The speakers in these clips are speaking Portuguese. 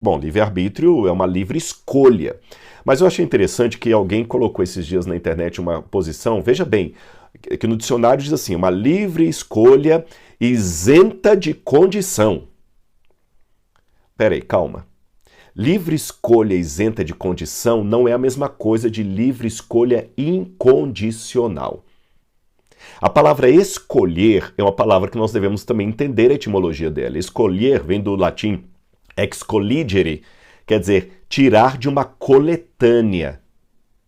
Bom, livre-arbítrio é uma livre escolha. Mas eu achei interessante que alguém colocou esses dias na internet uma posição, veja bem, que no dicionário diz assim, uma livre escolha isenta de condição. Peraí, calma. Livre escolha isenta de condição não é a mesma coisa de livre escolha incondicional. A palavra escolher é uma palavra que nós devemos também entender a etimologia dela. Escolher vem do latim excolligere, quer dizer, tirar de uma coletânea.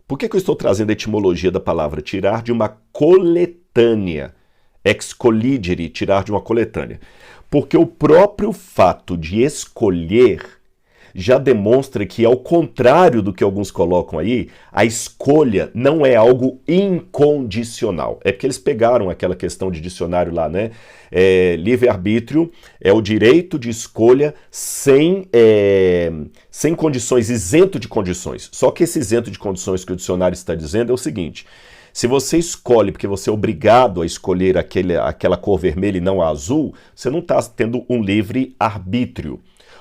Por que eu estou trazendo a etimologia da palavra tirar de uma coletânea? Excolligere, tirar de uma coletânea. Porque o próprio fato de escolher já demonstra que, ao contrário do que alguns colocam aí, a escolha não é algo incondicional. É porque eles pegaram aquela questão de dicionário lá, né? Livre-arbítrio é o direito de escolha sem condições, isento de condições. Só que esse isento de condições que o dicionário está dizendo é o seguinte: se você escolhe porque você é obrigado a escolher aquela cor vermelha e não a azul, você não está tendo um livre-arbítrio.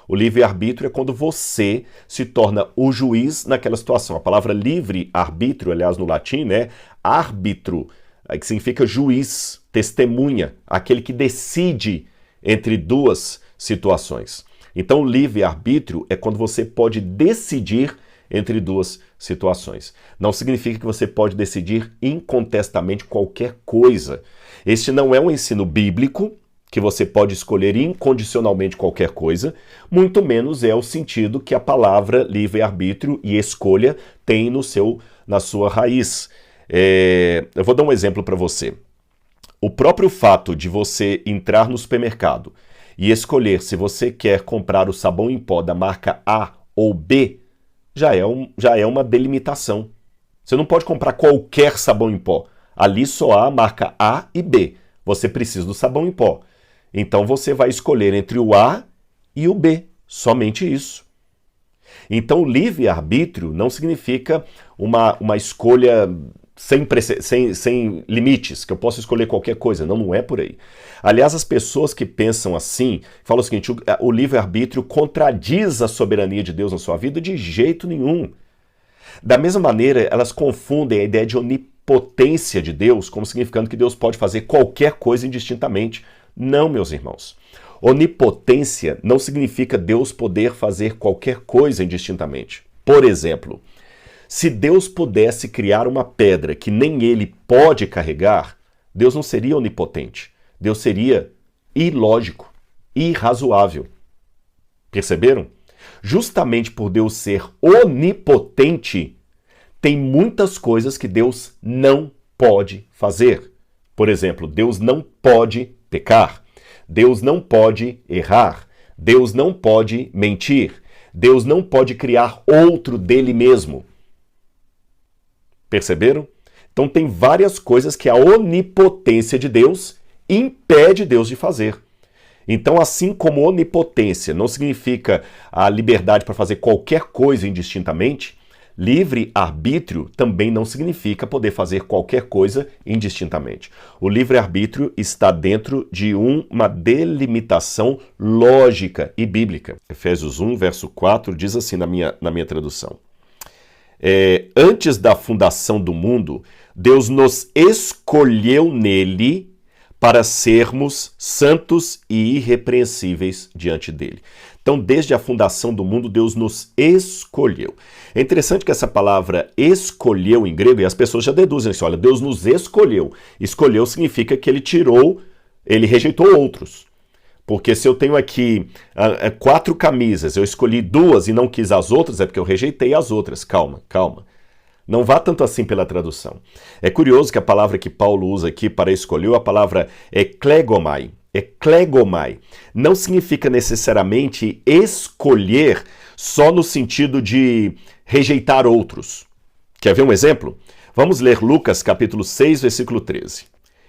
O livre-arbítrio é quando você se torna o juiz naquela situação. A palavra livre-arbítrio, aliás, no latim, né? Árbitro, que significa juiz, testemunha, aquele que decide entre duas situações. Então, o livre-arbítrio é quando você pode decidir entre duas situações. Não significa que você pode decidir incontestamente qualquer coisa. Este não é um ensino bíblico, que você pode escolher incondicionalmente qualquer coisa, muito menos é o sentido que a palavra livre-arbítrio e escolha tem na sua raiz. Eu vou dar um exemplo para você. O próprio fato de você entrar no supermercado e escolher se você quer comprar o sabão em pó da marca A ou B, já é uma delimitação. Você não pode comprar qualquer sabão em pó. Ali só há a marca A e B. Você precisa do sabão em pó. Então você vai escolher entre o A e o B, somente isso. Então o livre-arbítrio não significa uma escolha sem limites, que eu posso escolher qualquer coisa. Não é por aí. Aliás, as pessoas que pensam assim, falam o seguinte: o livre-arbítrio contradiz a soberania de Deus na sua vida? De jeito nenhum. Da mesma maneira, elas confundem a ideia de onipotência de Deus como significando que Deus pode fazer qualquer coisa indistintamente. Não, meus irmãos. Onipotência não significa Deus poder fazer qualquer coisa indistintamente. Por exemplo, se Deus pudesse criar uma pedra que nem ele pode carregar, Deus não seria onipotente. Deus seria ilógico, irrazoável. Perceberam? Justamente por Deus ser onipotente, tem muitas coisas que Deus não pode fazer. Por exemplo, Deus não pode pecar, Deus não pode errar, Deus não pode mentir, Deus não pode criar outro dele mesmo. Perceberam? Então tem várias coisas que a onipotência de Deus impede Deus de fazer. Então, assim como onipotência não significa a liberdade para fazer qualquer coisa indistintamente, livre-arbítrio também não significa poder fazer qualquer coisa indistintamente. O livre-arbítrio está dentro de uma delimitação lógica e bíblica. Efésios 1, verso 4, diz assim na minha tradução. Antes da fundação do mundo, Deus nos escolheu nele para sermos santos e irrepreensíveis diante dele. Então, desde a fundação do mundo, Deus nos escolheu. É interessante que essa palavra escolheu em grego, e as pessoas já deduzem assim, olha, Deus nos escolheu. Escolheu significa que ele rejeitou outros. Porque se eu tenho aqui 4 camisas, eu escolhi 2 e não quis as outras, é porque eu rejeitei as outras. Calma, calma. Não vá tanto assim pela tradução. É curioso que a palavra que Paulo usa aqui para escolher, a palavra eklegomai. Eklegomai não significa necessariamente escolher só no sentido de rejeitar outros. Quer ver um exemplo? Vamos ler Lucas capítulo 6, versículo 13.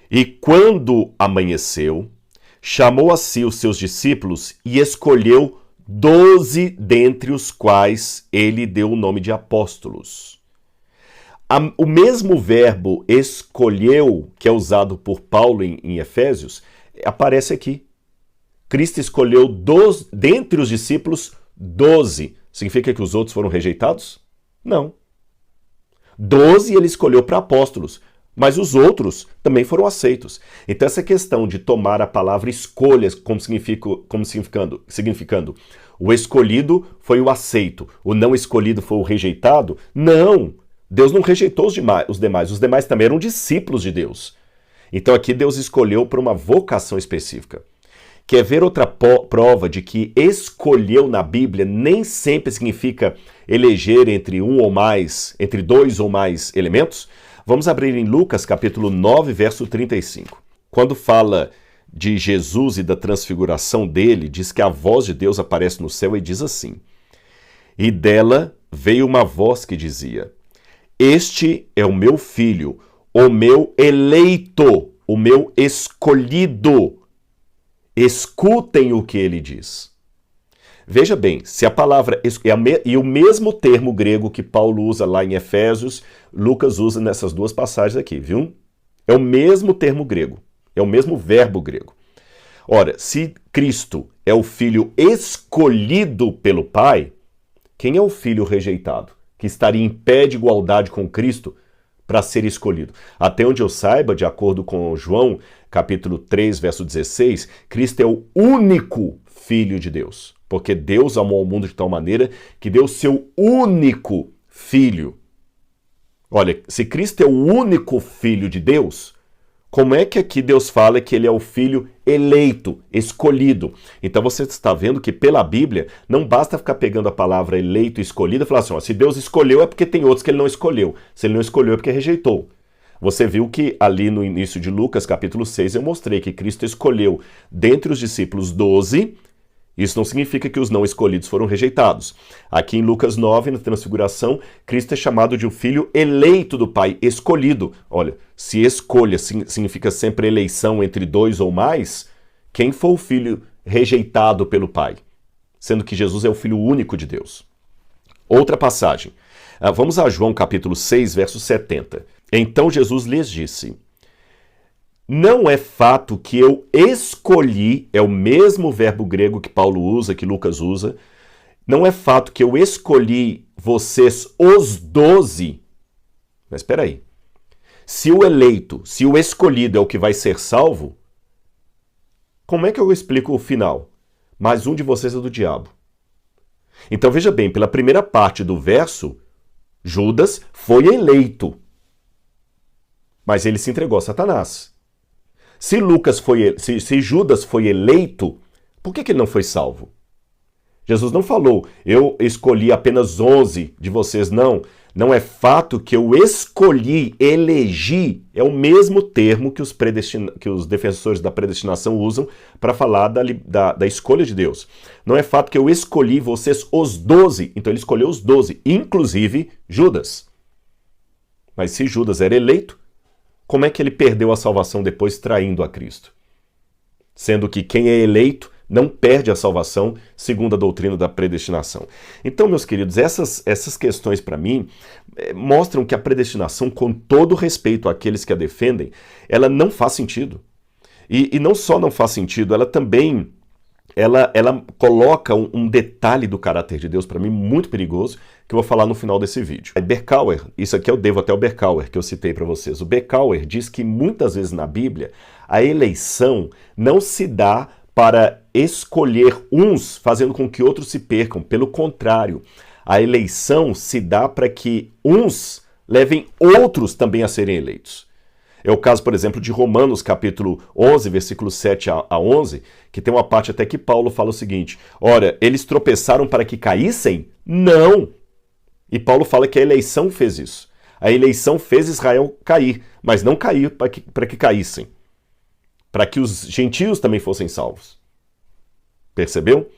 E quando amanheceu, chamou a si os seus discípulos e escolheu 12 dentre os quais ele deu o nome de apóstolos. O mesmo verbo escolheu, que é usado por Paulo em Efésios, aparece aqui. Cristo escolheu dentre os discípulos 12, significa que os outros foram rejeitados? Não. 12 ele escolheu para apóstolos, mas os outros também foram aceitos. Então essa questão de tomar a palavra escolhas como significando o escolhido foi o aceito, o não escolhido foi o rejeitado? Não! Deus não rejeitou os demais também eram discípulos de Deus. Então aqui Deus escolheu para uma vocação específica. Quer ver outra prova de que escolheu na Bíblia nem sempre significa eleger entre dois ou mais elementos? Vamos abrir em Lucas capítulo 9, verso 35. Quando fala de Jesus e da transfiguração dele, diz que a voz de Deus aparece no céu e diz assim: e dela veio uma voz que dizia: este é o meu filho, o meu eleito, o meu escolhido. Escutem o que ele diz. Veja bem, se a palavra e o mesmo termo grego que Paulo usa lá em Efésios, Lucas usa nessas duas passagens aqui, viu? É o mesmo termo grego, é o mesmo verbo grego. Ora, se Cristo é o filho escolhido pelo Pai, quem é o filho rejeitado, que estaria em pé de igualdade com Cristo para ser escolhido? Até onde eu saiba, de acordo com João, capítulo 3, verso 16, Cristo é o único Filho de Deus. Porque Deus amou o mundo de tal maneira que deu seu único Filho. Olha, se Cristo é o único Filho de Deus, como é que aqui Deus fala que ele é o Filho eleito, escolhido? Então você está vendo que pela Bíblia não basta ficar pegando a palavra eleito e escolhido e falar assim, ó, se Deus escolheu é porque tem outros que ele não escolheu. Se ele não escolheu é porque rejeitou. Você viu que ali no início de Lucas, capítulo 6, eu mostrei que Cristo escolheu dentre os discípulos 12, isso não significa que os não escolhidos foram rejeitados. Aqui em Lucas 9, na transfiguração, Cristo é chamado de um filho eleito do Pai, escolhido. Olha, se escolha significa sempre eleição entre dois ou mais, quem foi o filho rejeitado pelo Pai? Sendo que Jesus é o filho único de Deus. Outra passagem. Vamos a João capítulo 6, verso 70. Então Jesus lhes disse: não é fato que eu escolhi, é o mesmo verbo grego que Paulo usa, que Lucas usa, não é fato que eu escolhi vocês os 12. Mas espera aí. Se o eleito, se o escolhido é o que vai ser salvo, como é que eu explico o final? Mais um de vocês é do diabo. Então veja bem, pela primeira parte do verso, Judas foi eleito, mas ele se entregou a Satanás. Se Judas foi eleito, por que ele não foi salvo? Jesus não falou, eu escolhi apenas 11 de vocês, não. Não é fato que eu escolhi, elegi, é o mesmo termo que os defensores da predestinação usam para falar da escolha de Deus. Não é fato que eu escolhi vocês os 12, então ele escolheu os 12, inclusive Judas. Mas se Judas era eleito, como é que ele perdeu a salvação depois traindo a Cristo? Sendo que quem é eleito não perde a salvação, segundo a doutrina da predestinação. Então, meus queridos, essas questões para mim mostram que a predestinação, com todo respeito àqueles que a defendem, ela não faz sentido. E não só não faz sentido, ela também ela coloca um detalhe do caráter de Deus para mim muito perigoso, que eu vou falar no final desse vídeo. Berkouwer, isso aqui eu devo até ao Berkouwer, que eu citei para vocês. O Berkouwer diz que muitas vezes na Bíblia a eleição não se dá para escolher uns fazendo com que outros se percam. Pelo contrário, a eleição se dá para que uns levem outros também a serem eleitos. É o caso, por exemplo, de Romanos, capítulo 11, versículos 7 a 11, que tem uma parte até que Paulo fala o seguinte: ora, eles tropeçaram para que caíssem? Não! E Paulo fala que a eleição fez isso. A eleição fez Israel cair, mas não caiu para que caíssem. Para que os gentios também fossem salvos. Percebeu?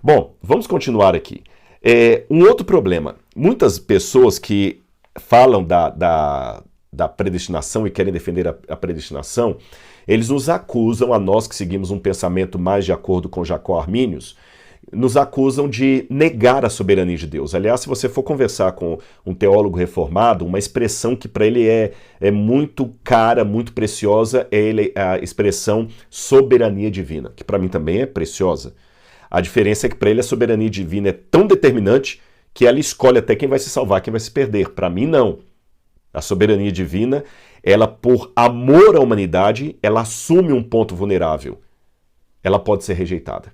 Bom, vamos continuar aqui. Um outro problema. Muitas pessoas que falam da predestinação e querem defender a predestinação, eles nos acusam, a nós que seguimos um pensamento mais de acordo com Jacó Arminius, nos acusam de negar a soberania de Deus. Aliás, se você for conversar com um teólogo reformado, uma expressão que para ele é muito cara, muito preciosa, é a expressão soberania divina, que para mim também é preciosa. A diferença é que para ele a soberania divina é tão determinante que ela escolhe até quem vai se salvar, quem vai se perder. Para mim, não. A soberania divina, ela, por amor à humanidade, ela assume um ponto vulnerável. Ela pode ser rejeitada.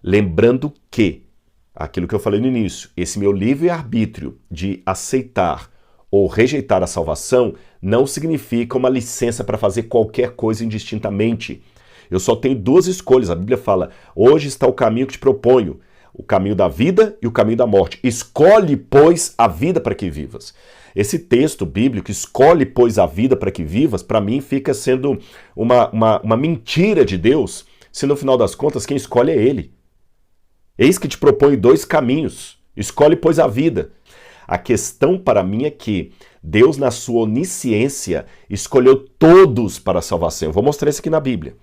Lembrando que, aquilo que eu falei no início, esse meu livre-arbítrio de aceitar ou rejeitar a salvação não significa uma licença para fazer qualquer coisa indistintamente. Eu só tenho duas escolhas. A Bíblia fala, hoje está o caminho que te proponho, o caminho da vida e o caminho da morte. Escolhe, pois, a vida para que vivas. Esse texto bíblico, escolhe, pois, a vida para que vivas, para mim fica sendo uma mentira de Deus, se no final das contas quem escolhe é Ele. Eis que te propõe dois caminhos. Escolhe, pois, a vida. A questão para mim é que Deus, na sua onisciência, escolheu todos para a salvação. Eu vou mostrar isso aqui na Bíblia.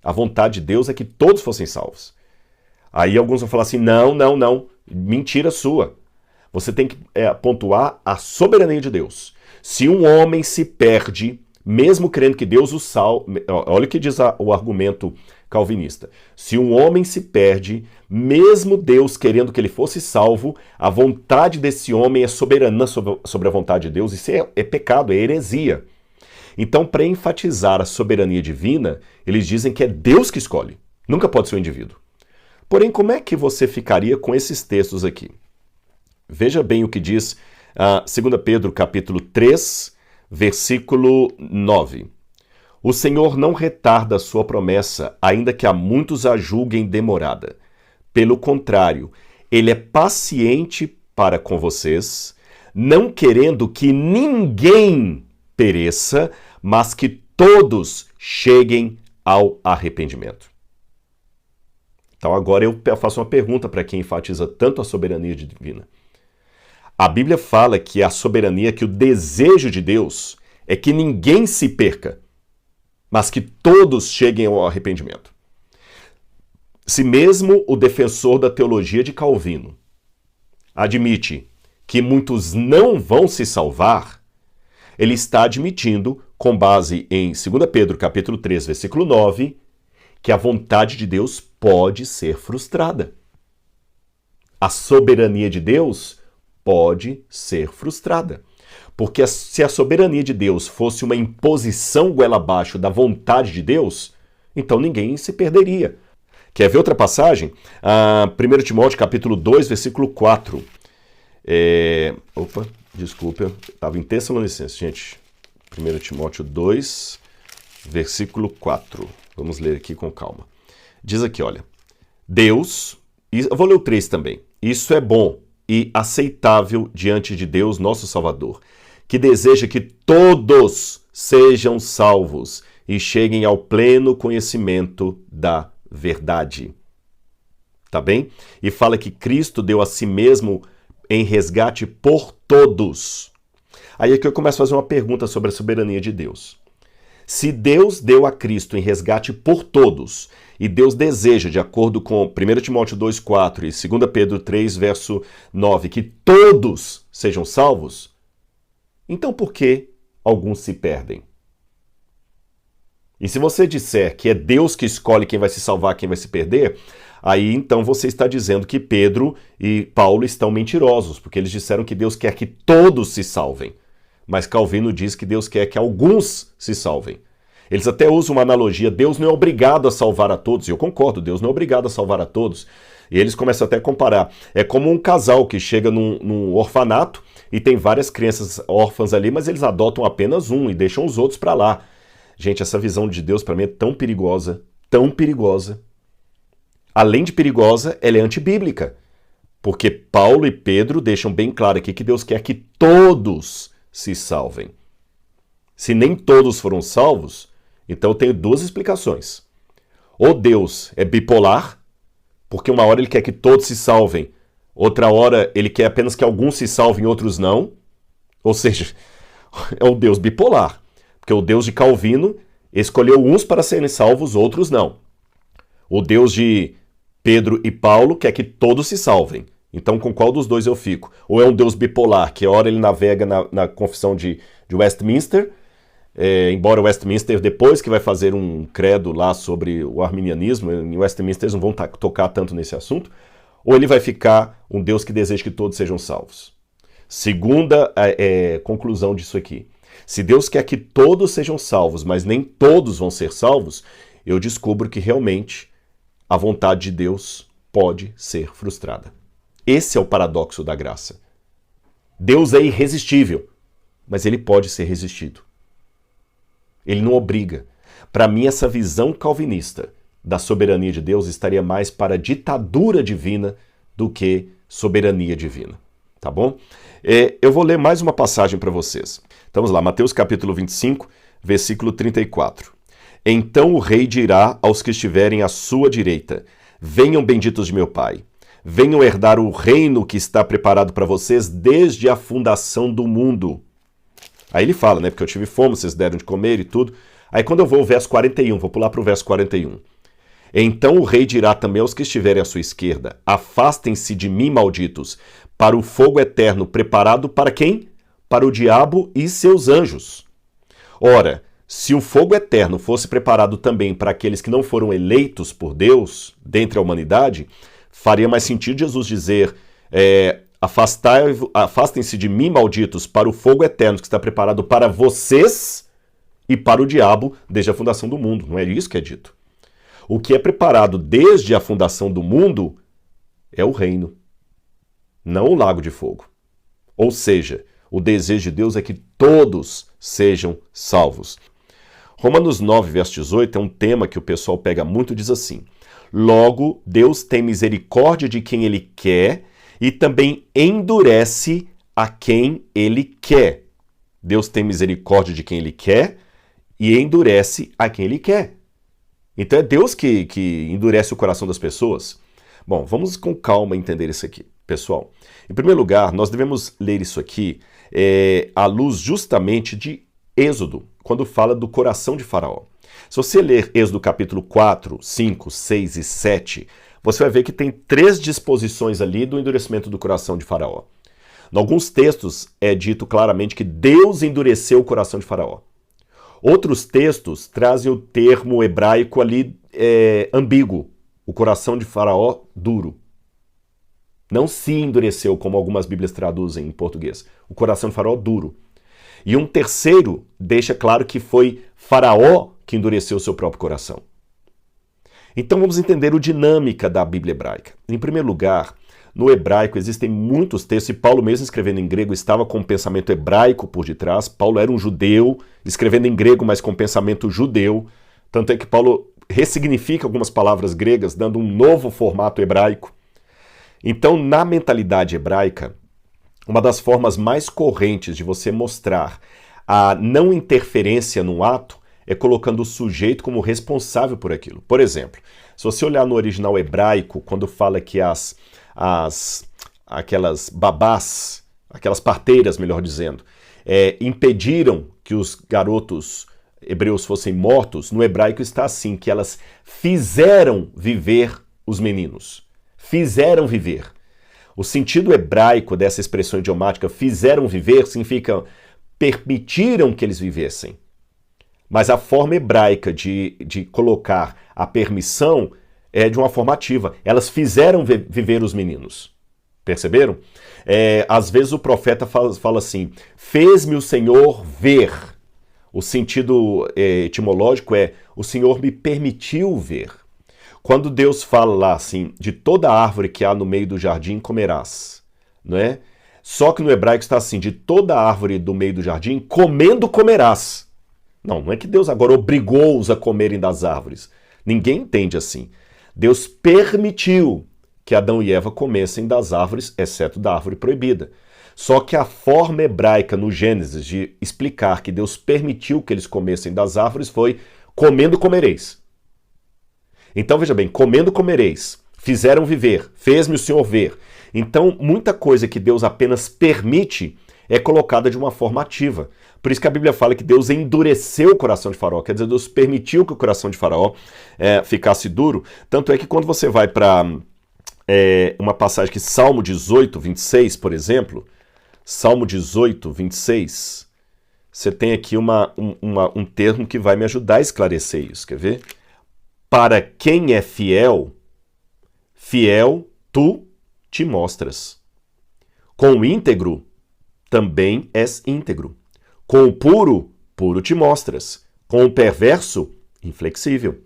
A vontade de Deus é que todos fossem salvos. Aí alguns vão falar assim, não, mentira sua. Você tem que pontuar a soberania de Deus. Se um homem se perde, mesmo crendo que Deus o salve, olha o que diz o argumento calvinista. Se um homem se perde, mesmo Deus querendo que ele fosse salvo, a vontade desse homem é soberana sobre a vontade de Deus. Isso é pecado, é heresia. Então, para enfatizar a soberania divina, eles dizem que é Deus que escolhe. Nunca pode ser o indivíduo. Porém, como é que você ficaria com esses textos aqui? Veja bem o que diz 2 Pedro capítulo 3, versículo 9. O Senhor não retarda a sua promessa, ainda que a muitos a julguem demorada. Pelo contrário, Ele é paciente para com vocês, não querendo que ninguém pereça, mas que todos cheguem ao arrependimento. Então agora eu faço uma pergunta para quem enfatiza tanto a soberania divina. A Bíblia fala que a soberania, que o desejo de Deus é que ninguém se perca, mas que todos cheguem ao arrependimento. Se mesmo o defensor da teologia de Calvino admite que muitos não vão se salvar, ele está admitindo, com base em 2 Pedro capítulo 3, versículo 9, que a vontade de Deus pode ser frustrada. A soberania de Deus pode ser frustrada. Porque se a soberania de Deus fosse uma imposição goela abaixo da vontade de Deus, então ninguém se perderia. Quer ver outra passagem? 1 Timóteo capítulo 2, versículo 4. Desculpa, estava em Tessalonicenses, gente. 1 Timóteo 2, versículo 4. Vamos ler aqui com calma. Diz aqui, olha. Deus, eu vou ler o 3 também. Isso é bom e aceitável diante de Deus, nosso Salvador, que deseja que todos sejam salvos e cheguem ao pleno conhecimento da verdade. Tá bem? E fala que Cristo deu a si mesmo em resgate por todos. Aí é que eu começo a fazer uma pergunta sobre a soberania de Deus. Se Deus deu a Cristo em resgate por todos, e Deus deseja, de acordo com 1 Timóteo 2,4 e 2 Pedro 3, verso 9, que todos sejam salvos, então por que alguns se perdem? E se você disser que é Deus que escolhe quem vai se salvar, quem vai se perder, aí então você está dizendo que Pedro e Paulo estão mentirosos, porque eles disseram que Deus quer que todos se salvem. Mas Calvino diz que Deus quer que alguns se salvem. Eles até usam uma analogia, Deus não é obrigado a salvar a todos, e eu concordo, Deus não é obrigado a salvar a todos. E eles começam até a comparar. É como um casal que chega num orfanato e tem várias crianças órfãs ali, mas eles adotam apenas um e deixam os outros para lá. Gente, essa visão de Deus para mim é tão perigosa, tão perigosa. Além de perigosa, ela é antibíblica. Porque Paulo e Pedro deixam bem claro aqui que Deus quer que todos se salvem. Se nem todos foram salvos, então eu tenho duas explicações. Ou Deus é bipolar, porque uma hora ele quer que todos se salvem, outra hora ele quer apenas que alguns se salvem e outros não. Ou seja, é o Deus bipolar. Porque o Deus de Calvino escolheu uns para serem salvos, outros não. O Deus de Pedro e Paulo quer que todos se salvem. Então, com qual dos dois eu fico? Ou é um Deus bipolar, que a hora ele navega na confissão de Westminster, embora Westminster, depois que vai fazer um credo lá sobre o arminianismo, em Westminster eles não vão tocar tanto nesse assunto, ou ele vai ficar um Deus que deseja que todos sejam salvos. Segunda conclusão disso aqui. Se Deus quer que todos sejam salvos, mas nem todos vão ser salvos, eu descubro que realmente a vontade de Deus pode ser frustrada. Esse é o paradoxo da graça. Deus é irresistível, mas ele pode ser resistido. Ele não obriga. Para mim, essa visão calvinista da soberania de Deus estaria mais para ditadura divina do que soberania divina. Tá bom? Eu vou ler mais uma passagem para vocês. Então, vamos lá, Mateus capítulo 25, versículo 34. Então o rei dirá aos que estiverem à sua direita: venham benditos de meu Pai, venham herdar o reino que está preparado para vocês desde a fundação do mundo. Aí ele fala, né? Porque eu tive fome, vocês deram de comer e tudo. Aí quando eu vou ao verso 41, vou pular para o verso 41. Então o rei dirá também aos que estiverem à sua esquerda: afastem-se de mim, malditos, para o fogo eterno preparado para quem? Para o diabo e seus anjos. Ora, se o fogo eterno fosse preparado também para aqueles que não foram eleitos por Deus, dentre a humanidade, faria mais sentido Jesus dizer: afastem-se de mim, malditos, para o fogo eterno que está preparado para vocês e para o diabo desde a fundação do mundo. Não é isso que é dito. O que é preparado desde a fundação do mundo é o reino, não o lago de fogo. Ou seja, o desejo de Deus é que todos sejam salvos. Romanos 9, verso 18 é um tema que o pessoal pega muito e diz assim: logo, Deus tem misericórdia de quem Ele quer e também endurece a quem Ele quer. Deus tem misericórdia de quem Ele quer e endurece a quem Ele quer. Então é Deus que endurece o coração das pessoas. Bom, vamos com calma entender isso aqui, pessoal. Em primeiro lugar, nós devemos ler isso aqui à luz justamente de Êxodo, quando fala do coração de Faraó. Se você ler Êxodo capítulo 4, 5, 6 e 7, você vai ver que tem 3 disposições ali do endurecimento do coração de Faraó. Em alguns textos é dito claramente que Deus endureceu o coração de Faraó. Outros textos trazem o termo hebraico ali ambíguo, o coração de Faraó duro. Não se endureceu, como algumas bíblias traduzem em português. O coração de Faraó duro. E um terceiro deixa claro que foi Faraó que endureceu o seu próprio coração. Então vamos entender a dinâmica da Bíblia hebraica. Em primeiro lugar, no hebraico existem muitos textos, e Paulo mesmo escrevendo em grego estava com um pensamento hebraico por detrás. Paulo era um judeu, escrevendo em grego, mas com pensamento judeu. Tanto é que Paulo ressignifica algumas palavras gregas, dando um novo formato hebraico. Então, na mentalidade hebraica, uma das formas mais correntes de você mostrar a não interferência no ato é colocando o sujeito como responsável por aquilo. Por exemplo, se você olhar no original hebraico, quando fala que aquelas babás, aquelas parteiras, melhor dizendo, impediram que os garotos hebreus fossem mortos, no hebraico está assim, que elas fizeram viver os meninos. Fizeram viver. O sentido hebraico dessa expressão idiomática, fizeram viver, significa permitiram que eles vivessem. Mas a forma hebraica de colocar a permissão é de uma forma ativa. Elas fizeram viver os meninos. Perceberam? Às vezes o profeta fala assim: fez-me o Senhor ver. O sentido etimológico é: o Senhor me permitiu ver. Quando Deus fala lá assim: de toda árvore que há no meio do jardim comerás, não é? Só que no hebraico está assim: de toda árvore do meio do jardim comendo comerás. Não é que Deus agora obrigou-os a comerem das árvores. Ninguém entende assim. Deus permitiu que Adão e Eva comessem das árvores, exceto da árvore proibida. Só que a forma hebraica no Gênesis de explicar que Deus permitiu que eles comessem das árvores foi: comendo comereis. Então veja bem, comendo comereis, fizeram viver, fez-me o Senhor ver. Então muita coisa que Deus apenas permite é colocada de uma forma ativa. Por isso que a Bíblia fala que Deus endureceu o coração de Faraó, quer dizer, Deus permitiu que o coração de Faraó ficasse duro. Tanto é que quando você vai para uma passagem que Salmo 18, 26, por exemplo, Salmo 18, 26, você tem aqui um termo que vai me ajudar a esclarecer isso, quer ver? Para quem é fiel, fiel tu te mostras. Com o íntegro, também és íntegro. Com o puro, puro te mostras. Com o perverso, inflexível.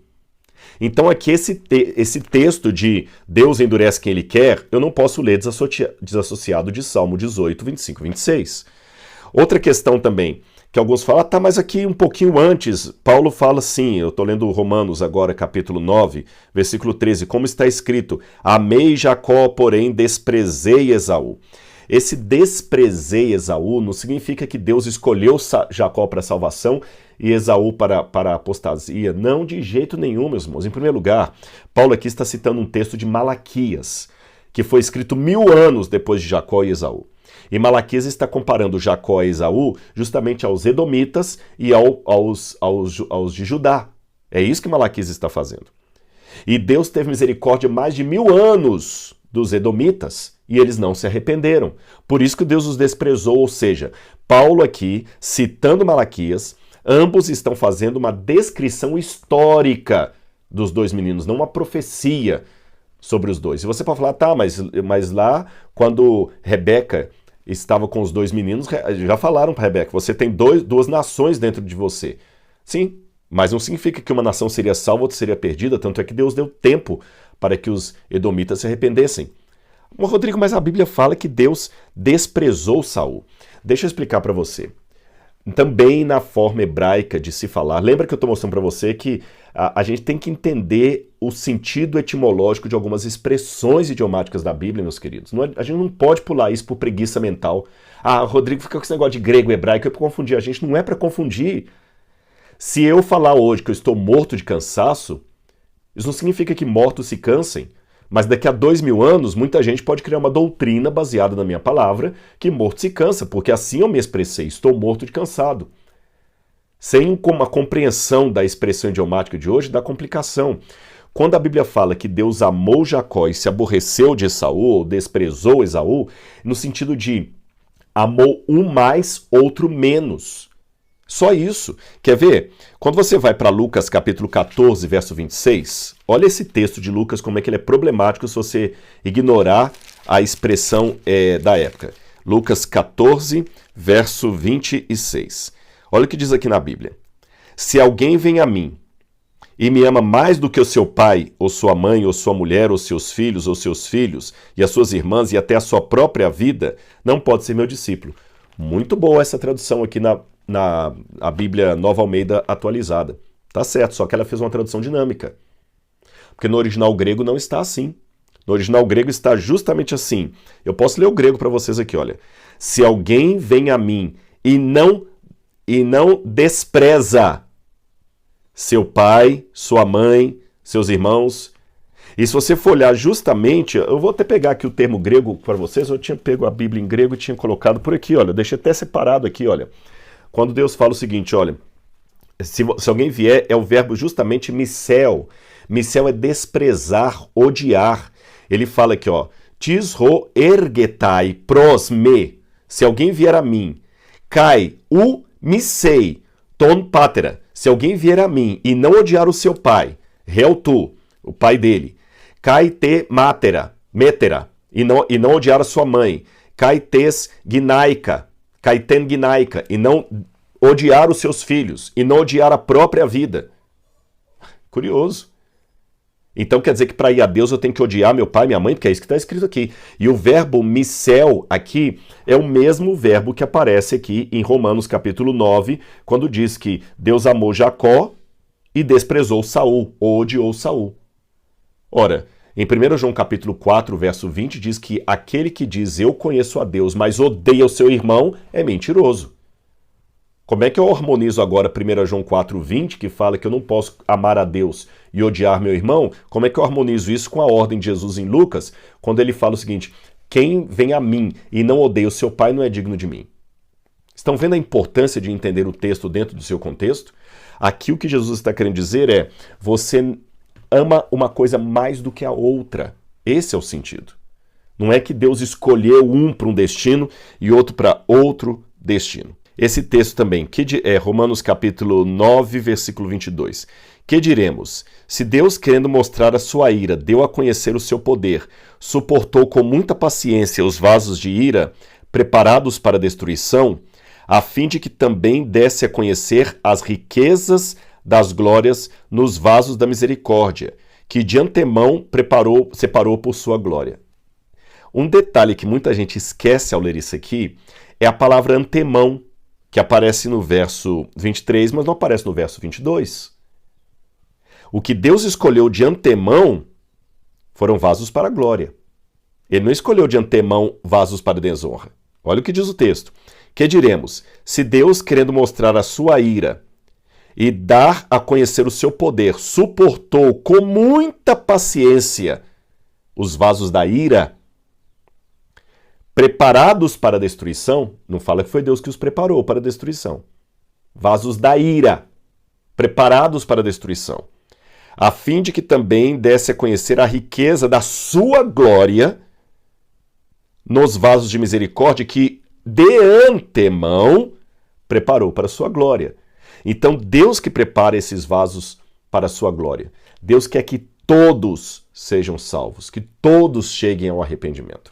Então aqui esse texto de Deus endurece quem Ele quer, eu não posso ler desassociado de Salmo 18, 25, 26. Outra questão também, que alguns falam, tá, mas aqui um pouquinho antes, Paulo fala assim, eu estou lendo Romanos agora, capítulo 9, versículo 13, como está escrito, amei Jacó, porém desprezei Esaú. Esse desprezei Esaú não significa que Deus escolheu Jacó para a salvação e Esaú para a apostasia. Não, de jeito nenhum, meus irmãos. Em primeiro lugar, Paulo aqui está citando um texto de Malaquias, que foi escrito 1000 anos depois de Jacó e Esaú. E Malaquias está comparando Jacó e Esaú justamente aos edomitas e aos de Judá. É isso que Malaquias está fazendo. E Deus teve misericórdia mais de 1000 anos dos edomitas e eles não se arrependeram. Por isso que Deus os desprezou, ou seja, Paulo aqui, citando Malaquias, ambos estão fazendo uma descrição histórica dos dois meninos, não uma profecia sobre os dois. E você pode falar, tá, mas lá, quando Rebeca estava com os dois meninos, já falaram para Rebeca, você tem duas nações dentro de você. Sim, mas não significa que uma nação seria salva, outra seria perdida, tanto é que Deus deu tempo para que os edomitas se arrependessem. Rodrigo, mas a Bíblia fala que Deus desprezou Saul. Deixa eu explicar para você. Também na forma hebraica de se falar, lembra que eu estou mostrando para você que a gente tem que entender o sentido etimológico de algumas expressões idiomáticas da Bíblia, meus queridos. A gente não pode pular isso por preguiça mental. Ah, Rodrigo fica com esse negócio de grego e hebraico, é para confundir a gente. Não é para confundir. Se eu falar hoje que eu estou morto de cansaço, isso não significa que mortos se cansem. Mas daqui a 2000 anos, muita gente pode criar uma doutrina baseada na minha palavra que morto se cansa, porque assim eu me expressei, estou morto de cansado. Sem uma compreensão da expressão idiomática de hoje, dá complicação. Quando a Bíblia fala que Deus amou Jacó e se aborreceu de Esaú, ou desprezou Esaú, no sentido de amou um mais, outro menos. Só isso. Quer ver? Quando você vai para Lucas capítulo 14, verso 26, olha esse texto de Lucas, como é que ele é problemático se você ignorar a expressão da época. Lucas 14, verso 26. Olha o que diz aqui na Bíblia. Se alguém vem a mim e me ama mais do que o seu pai, ou sua mãe, ou sua mulher, ou seus filhos, e as suas irmãs, e até a sua própria vida, não pode ser meu discípulo. Muito boa essa tradução aqui na Bíblia Nova Almeida atualizada. Tá certo, só que ela fez uma tradução dinâmica. Porque no original grego não está assim. No original grego está justamente assim. Eu posso ler o grego para vocês aqui, olha. Se alguém vem a mim e não despreza seu pai, sua mãe, seus irmãos. E se você for olhar justamente, eu vou até pegar aqui o termo grego para vocês, eu tinha pego a Bíblia em grego e tinha colocado por aqui, olha, eu deixei até separado aqui, olha. Quando Deus fala o seguinte, olha, se alguém vier, é o verbo justamente missel. Missel é desprezar, odiar. Ele fala aqui, ó, tisro ergetai pros me. Se alguém vier a mim, kai u missei ton patera. Se alguém vier a mim e não odiar o seu pai, tu, o pai dele, kai te metera, e não odiar a sua mãe, kai tes ginaica, kai ten ginaica, e não odiar os seus filhos, e não odiar a própria vida. Curioso. Então quer dizer que para ir a Deus eu tenho que odiar meu pai e minha mãe, porque é isso que está escrito aqui. E o verbo missel aqui é o mesmo verbo que aparece aqui em Romanos capítulo 9, quando diz que Deus amou Jacó e desprezou Saul, ou odiou Saul. Ora, em 1 João capítulo 4, verso 20, diz que aquele que diz eu conheço a Deus, mas odeia o seu irmão, é mentiroso. Como é que eu harmonizo agora 1 João 4,20, que fala que eu não posso amar a Deus e odiar meu irmão? Como é que eu harmonizo isso com a ordem de Jesus em Lucas, quando ele fala o seguinte, quem vem a mim e não odeia o seu pai não é digno de mim? Estão vendo a importância de entender o texto dentro do seu contexto? Aqui o que Jesus está querendo dizer é, você ama uma coisa mais do que a outra. Esse é o sentido. Não é que Deus escolheu um para um destino e outro para outro destino. esse texto também, Romanos capítulo 9, versículo 22. Que diremos? Se Deus, querendo mostrar a sua ira, deu a conhecer o seu poder, suportou com muita paciência os vasos de ira, preparados para a destruição, a fim de que também desse a conhecer as riquezas das glórias nos vasos da misericórdia, que de antemão separou por sua glória. Um detalhe que muita gente esquece ao ler isso aqui é a palavra antemão, que aparece no verso 23, mas não aparece no verso 22. O que Deus escolheu de antemão foram vasos para a glória. Ele não escolheu de antemão vasos para a desonra. Olha o que diz o texto. Que diremos? Se Deus, querendo mostrar a sua ira e dar a conhecer o seu poder, suportou com muita paciência os vasos da ira, preparados para a destruição, não fala que foi Deus que os preparou para a destruição. Vasos da ira, preparados para a destruição, a fim de que também desse a conhecer a riqueza da sua glória nos vasos de misericórdia que de antemão preparou para a sua glória. Então, Deus que prepara esses vasos para a sua glória. Deus quer que todos sejam salvos, que todos cheguem ao arrependimento.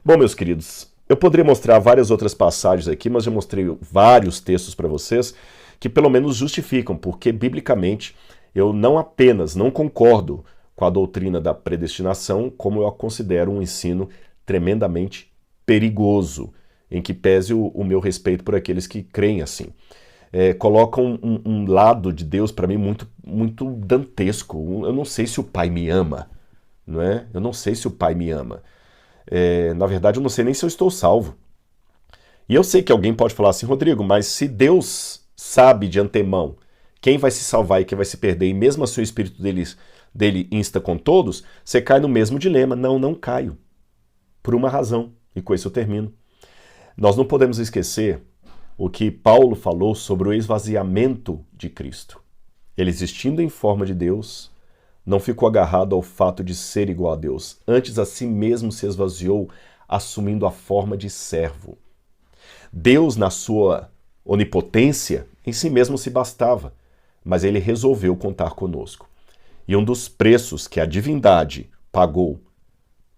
Bom, meus queridos, eu poderia mostrar várias outras passagens aqui, mas já mostrei vários textos para vocês que pelo menos justificam, porque biblicamente eu não apenas não concordo com a doutrina da predestinação, como eu a considero um ensino tremendamente perigoso, em que pese o meu respeito por aqueles que creem assim. Colocam um lado de Deus para mim muito dantesco. Eu não sei se o Pai me ama, não é? Eu não sei se o Pai me ama. Na verdade, eu não sei nem se eu estou salvo. E eu sei que alguém pode falar assim, Rodrigo, mas se Deus sabe de antemão quem vai se salvar e quem vai se perder, e mesmo assim o Espírito dele insta com todos, você cai no mesmo dilema. Não, não caio. Por uma razão, e com isso eu termino. Nós não podemos esquecer o que Paulo falou sobre o esvaziamento de Cristo. Ele, existindo em forma de Deus, não ficou agarrado ao fato de ser igual a Deus. Antes, a si mesmo se esvaziou, assumindo a forma de servo. Deus, na sua onipotência, em si mesmo se bastava, mas ele resolveu contar conosco. E um dos preços que a divindade pagou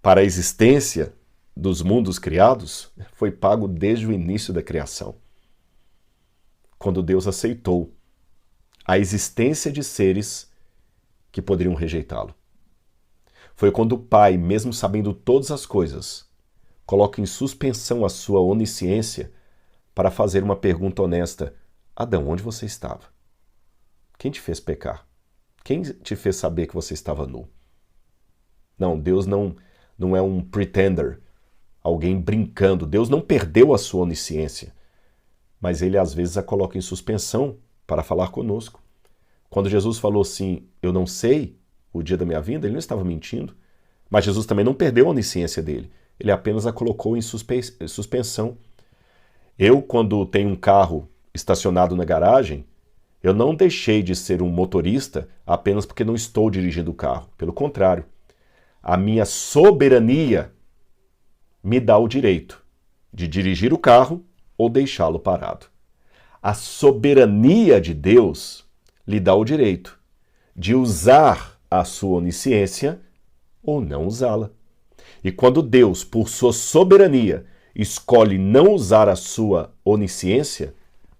para a existência dos mundos criados foi pago desde o início da criação, quando Deus aceitou a existência de seres que poderiam rejeitá-lo. Foi quando o Pai, mesmo sabendo todas as coisas, coloca em suspensão a sua onisciência para fazer uma pergunta honesta: Adão, onde você estava? Quem te fez pecar? Quem te fez saber que você estava nu? Não, Deus não é um pretender, alguém brincando. Deus não perdeu a sua onisciência, mas ele às vezes a coloca em suspensão para falar conosco. Quando Jesus falou assim, eu não sei o dia da minha vinda, ele não estava mentindo, mas Jesus também não perdeu a onisciência dele, ele apenas a colocou em suspensão. Eu, quando tenho um carro estacionado na garagem, eu não deixei de ser um motorista apenas porque não estou dirigindo o carro. Pelo contrário, a minha soberania me dá o direito de dirigir o carro ou deixá-lo parado. A soberania de Deus lhe dá o direito de usar a sua onisciência ou não usá-la. E quando Deus, por sua soberania, escolhe não usar a sua onisciência,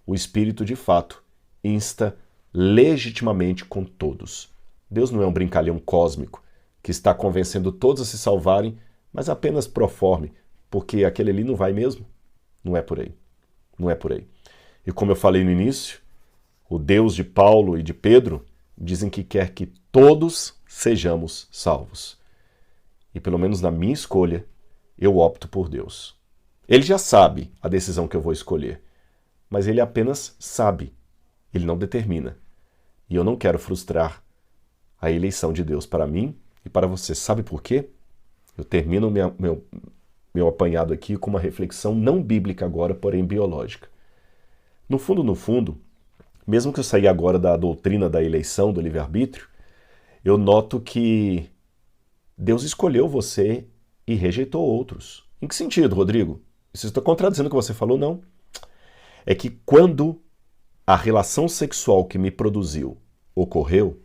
o Espírito, de fato, insta legitimamente com todos. Deus não é um brincalhão cósmico que está convencendo todos a se salvarem, mas apenas pro forma, porque aquele ali não vai mesmo. Não é por aí. Não é por aí. E como eu falei no início, o Deus de Paulo e de Pedro dizem que quer que todos sejamos salvos. E pelo menos na minha escolha, eu opto por Deus. Ele já sabe a decisão que eu vou escolher, mas ele apenas sabe. Ele não determina. E eu não quero frustrar a eleição de Deus para mim e para você. Sabe por quê? Eu termino meu apanhado aqui com uma reflexão não bíblica agora, porém biológica. No fundo, mesmo que eu saia agora da doutrina da eleição, do livre-arbítrio, eu noto que Deus escolheu você e rejeitou outros. Em que sentido, Rodrigo? Isso está contradizendo o que você falou? Não. é que quando a relação sexual que me produziu ocorreu,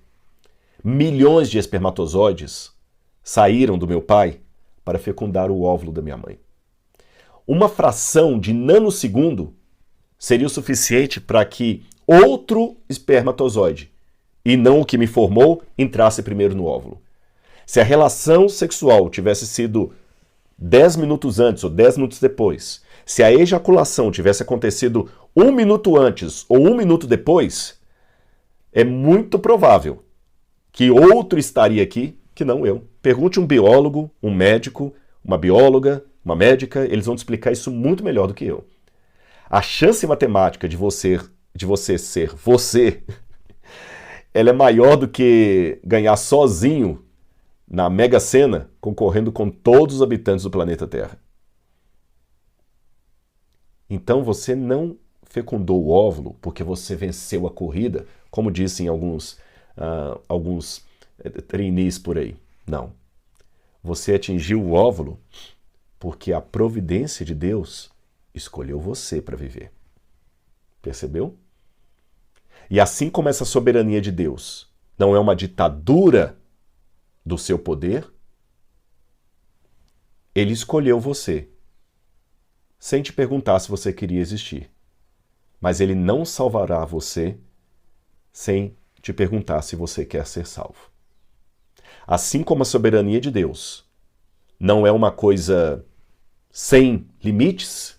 milhões de espermatozoides saíram do meu pai para fecundar o óvulo da minha mãe. Uma fração de nanosegundo seria o suficiente para que outro espermatozoide, e não o que me formou, entrasse primeiro no óvulo. Se a relação sexual tivesse sido 10 minutos antes ou 10 minutos depois, se a ejaculação tivesse acontecido 1 minuto antes ou 1 minuto depois, é muito provável que outro estaria aqui que não eu. Pergunte um biólogo, um médico, uma bióloga, uma médica, eles vão te explicar isso muito melhor do que eu. A chance matemática de você ser você, ela é maior do que ganhar sozinho na Mega Sena, concorrendo com todos os habitantes do planeta Terra. Então você não fecundou o óvulo porque você venceu a corrida, como dizem alguns trainees por aí. Não. Você atingiu o óvulo porque a providência de Deus escolheu você para viver. Percebeu? E assim como essa soberania de Deus não é uma ditadura do seu poder, Ele escolheu você, sem te perguntar se você queria existir. Mas Ele não salvará você sem te perguntar se você quer ser salvo. Assim como a soberania de Deus não é uma coisa sem limites,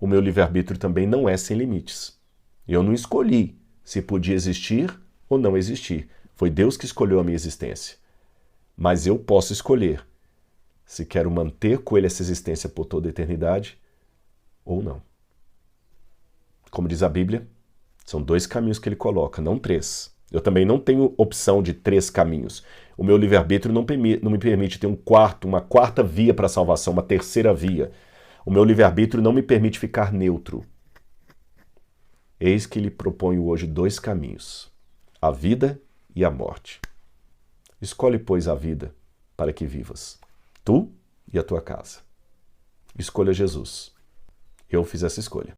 o meu livre-arbítrio também não é sem limites. Eu não escolhi se podia existir ou não existir. Foi Deus que escolheu a minha existência. Mas eu posso escolher se quero manter com Ele essa existência por toda a eternidade ou não. Como diz a Bíblia, são 2 caminhos que Ele coloca, não 3. Eu também não tenho opção de 3 caminhos. O meu livre-arbítrio não me permite ter uma quarta via para a salvação, uma terceira via. O meu livre-arbítrio não me permite ficar neutro. Eis que lhe proponho hoje 2 caminhos, a vida e a morte. Escolhe, pois, a vida para que vivas, tu e a tua casa. Escolha Jesus. Eu fiz essa escolha.